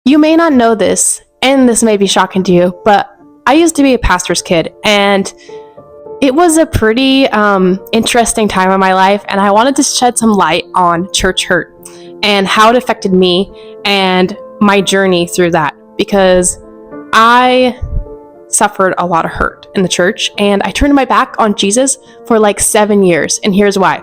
You may not know this, and this may be shocking to you, but I used to be a pastor's kid, and it was a pretty interesting time in my life, and I wanted to shed some light on church hurt and how it affected me and my journey through that, because I suffered a lot of hurt in the church, and I turned my back on Jesus for like 7 years, and here's why.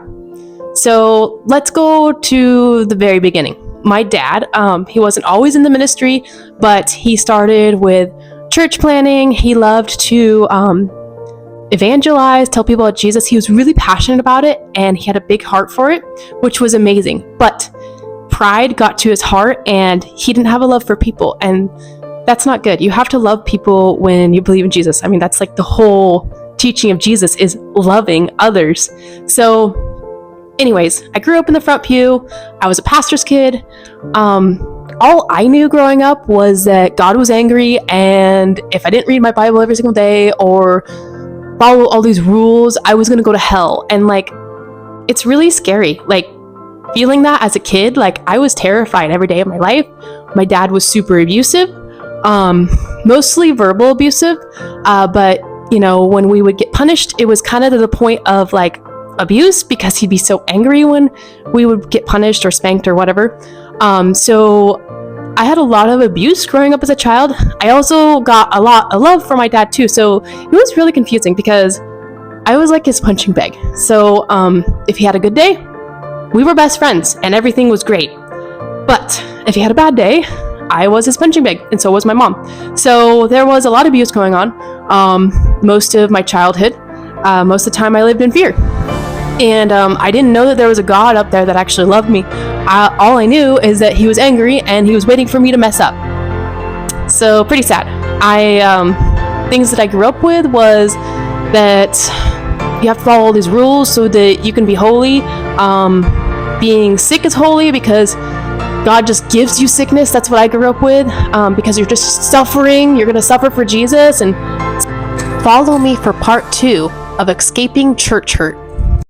So let's go to the very beginning. My dad, he wasn't always in the ministry, but he started with church planning. He loved to evangelize, tell people about Jesus. He was really passionate about it, and he had a big heart for it, which was amazing. But pride got to his heart, and he didn't have a love for people, and that's not good. You have to love people when you believe in Jesus. I mean, that's like the whole teaching of Jesus, is loving others. So anyways, I grew up in the front pew. I was a pastor's kid. All I knew growing up was that God was angry, and if I didn't read my Bible every single day or follow all these rules, I was gonna go to hell. And like, it's really scary. Like, feeling that as a kid, like, I was terrified every day of my life. My dad was super abusive, mostly verbal abusive, but you know, when we would get punished, it was kind of to the point of like abuse, because he'd be so angry when we would get punished or spanked or whatever. So I had a lot of abuse growing up as a child. I also got a lot of love for my dad too, so it was really confusing because I was like his punching bag. So if he had a good day, we were best friends and everything was great. But if he had a bad day, I was his punching bag, and so was my mom. So there was a lot of abuse going on most of my childhood. Most of the time I lived in fear. And I didn't know that there was a God up there that actually loved me. All I knew is that he was angry and he was waiting for me to mess up. So pretty sad. Things that I grew up with was that you have to follow all these rules so that you can be holy. Being sick is holy because God just gives you sickness. That's what I grew up with. Because you're just suffering. You're going to suffer for Jesus. And follow me for part 2 of escaping church hurt.